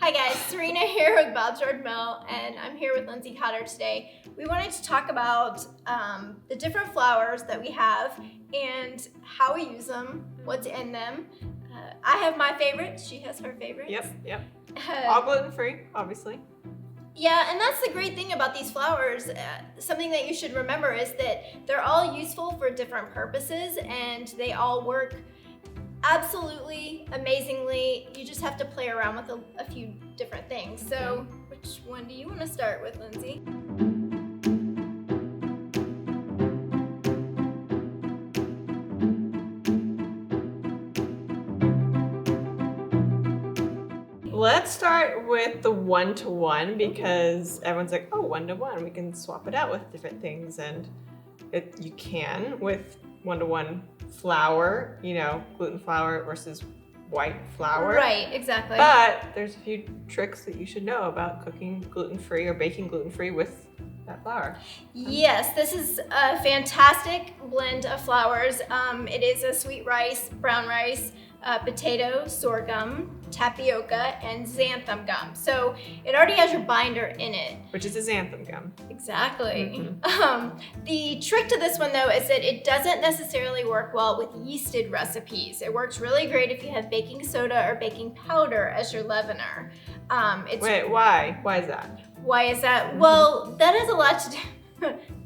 Hi guys, Serena here with Bob's Red Mill, and I'm here with Lindsay Cotter today. We wanted to talk about the different flours that we have and how we use them, what's in them. I have my favorites, she has her favorites. Yep. All gluten-free, obviously. Yeah, and that's the great thing about these flours. Something that you should remember is that they're all useful for different purposes and they all work absolutely amazingly. You just have to play around with a few different things. So which one do you want to start with, Lindsay? Let's start with the 1-to-1 because everyone's like, oh, 1-to-1, we can swap it out with different things, and you can with 1-to-1 flour, gluten flour versus white flour. Right, exactly. But there's a few tricks that you should know about cooking gluten-free or baking gluten-free with that flour. Yes, this is a fantastic blend of flours. It is a sweet rice, brown rice, potato, sorghum, tapioca, and xanthan gum. So it already has your binder in it. Which is a xanthan gum. Exactly. The trick to this one though is that it doesn't necessarily work well with yeasted recipes. It works really great if you have baking soda or baking powder as your leavener. Wait, why? Why is that? Why is that? Well, that has a lot to do.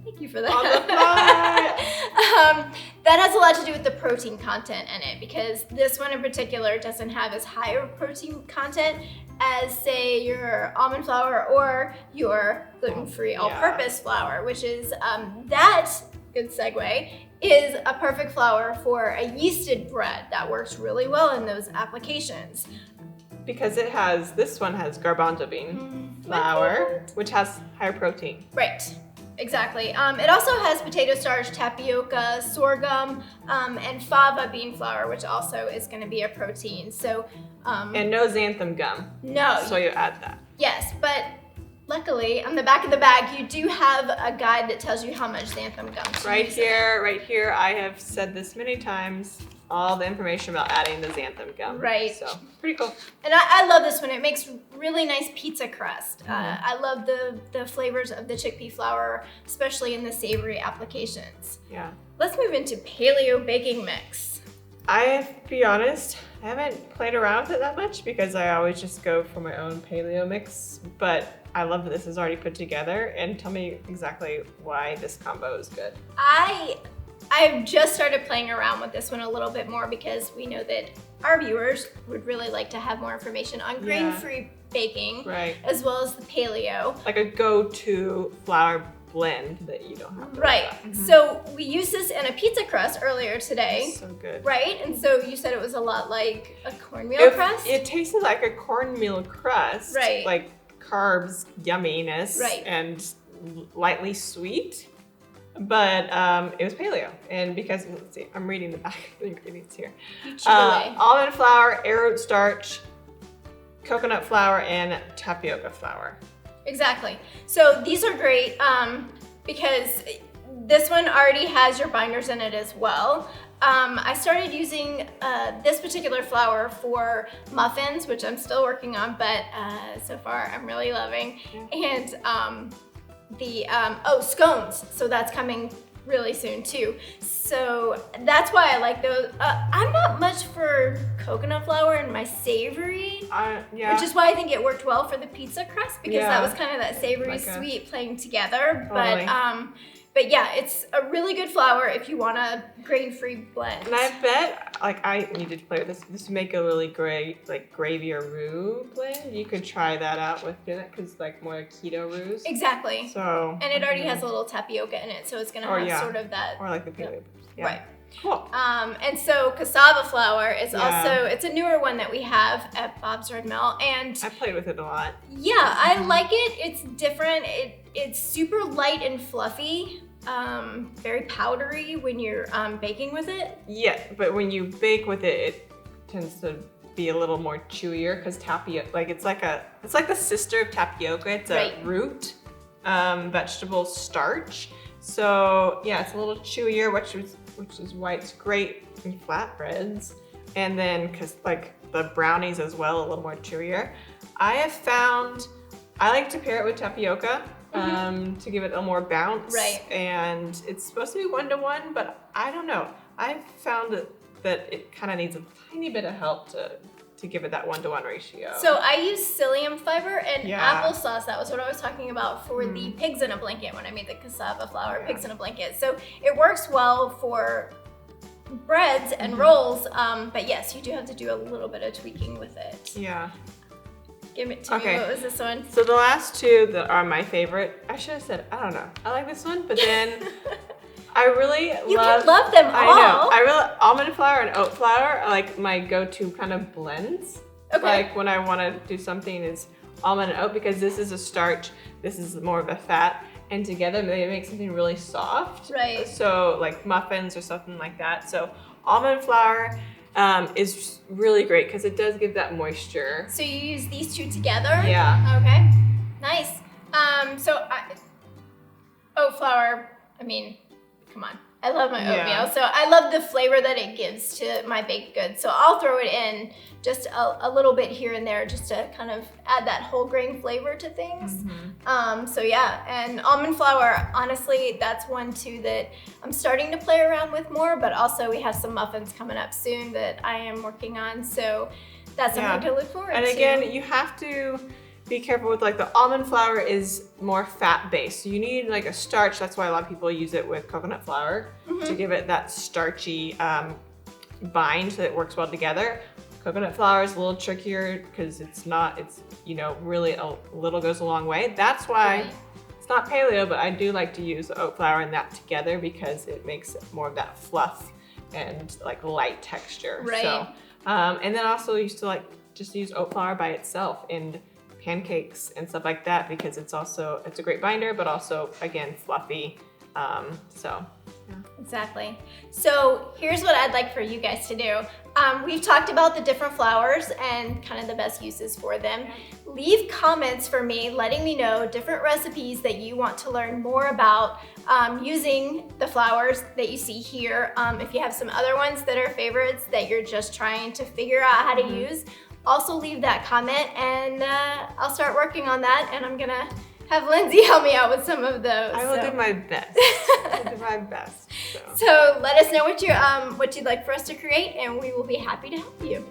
Thank you for that. On the fly. That has a lot to do with the protein content in it, because this one in particular doesn't have as high a protein content as, say, your almond flour or your gluten-free all-purpose flour, which is that, good segue, is a perfect flour for a yeasted bread that works really well in those applications. Because this one has garbanzo bean flour, which has higher protein. Right. Exactly. It also has potato starch, tapioca, sorghum, and fava bean flour, which also is going to be a protein. So, and no xanthan gum. No. So you add that. Yes, but luckily on the back of the bag you do have a guide that tells you how much xanthan gum to use. Right here. I have said this many times. All the information about adding the xanthan gum. Right. So pretty cool. And I love this one. It makes really nice pizza crust. I love the flavors of the chickpea flour, especially in the savory applications. Yeah. Let's move into paleo baking mix. I have to be honest, I haven't played around with it that much because I always just go for my own paleo mix, but I love that this is already put together, and tell me exactly why this combo is good. I've just started playing around with this one a little bit more because we know that our viewers would really like to have more information on grain-free baking, as well as the paleo. Like a go-to flour blend that you don't have to worry about. So we used this in a pizza crust earlier today. So good. Right? And so you said it was a lot like a cornmeal crust? It tasted like a cornmeal crust. Right. Like carbs, yumminess, right, and lightly sweet. But it was paleo, and because, let's see, I'm reading the back of the ingredients here. Almond flour, arrowroot starch, coconut flour, and tapioca flour. Exactly. So these are great because this one already has your binders in it as well. I started using this particular flour for muffins, which I'm still working on, but so far I'm really loving. And scones, so that's coming really soon too. So that's why I like those. I'm not much for coconut flour in my savory, which is why I think it worked well for the pizza crust, because that was kind of that savory sweet playing together. Totally. But yeah, it's a really good flour if you want a grain-free blend. And I bet, I needed to play with this. This would make a really great, gravy or roux blend. You could try that out with that, because more keto roux. Exactly. So. And it already has a little tapioca in it, so it's gonna have sort of that. Or like the paleo. Yeah. Right. Cool. And so cassava flour is also, it's a newer one that we have at Bob's Red Mill, and I played with it a lot. Yeah, I like it. It's different. It's super light and fluffy, very powdery when you're baking with it. Yeah, but when you bake with it, it tends to be a little more chewier because tapioca, it's like the sister of tapioca. It's a root vegetable starch. So yeah, it's a little chewier, which is why it's great in flatbreads. And then, because the brownies as well, a little more chewier. I have found I like to pair it with tapioca to give it a more bounce. Right. And it's supposed to be 1-to-1, but I don't know. I've found that it kind of needs a tiny bit of help to give it that 1-to-1 ratio. So I use psyllium fiber and Yeah. applesauce. That was what I was talking about for the pigs in a blanket when I made the cassava flour pigs in a blanket. So it works well for breads and rolls, but yes, you do have to do a little bit of tweaking with it. Yeah. Give it to me. What was this one? So the last two that are my favorite, I should have said, I don't know. I like this one, but then I really You can love them all. I know. I really, almond flour and oat flour are like my go-to kind of blends. Okay. Like when I want to do something is almond and oat, because this is a starch, this is more of a fat, and together they make something really soft. Right. So like muffins or something like that. So almond flour is really great because it does give that moisture. So you use these two together? Yeah. Okay. Nice. Oat flour, I mean, come on. I love my oatmeal. So I love the flavor that it gives to my baked goods. So I'll throw it in just a little bit here and there just to kind of add that whole grain flavor to things. So yeah, and almond flour, honestly, that's one too that I'm starting to play around with more, but also we have some muffins coming up soon that I am working on. So that's something to look forward to. And again, you have to be careful with like the almond flour is more fat based. So you need like a starch. That's why a lot of people use it with coconut flour to give it that starchy bind so that it works well together. Coconut flour is a little trickier because it's you know, really a little goes a long way. That's why it's not paleo, but I do like to use oat flour and that together because it makes more of that fluff and like light texture. Right. So, and then also used to like just use oat flour by itself in pancakes and stuff like that because it's a great binder, but also again fluffy. Exactly. So here's what I'd like for you guys to do. We've talked about the different flours and kind of the best uses for them. Leave comments for me letting me know different recipes that you want to learn more about using the flours that you see here. If you have some other ones that are favorites that you're just trying to figure out how to use, also leave that comment and I'll start working on that, and I'm gonna have Lindsay help me out with some of those. I will do my best. I'll do my best. So let us know what you'd like for us to create, and we will be happy to help you.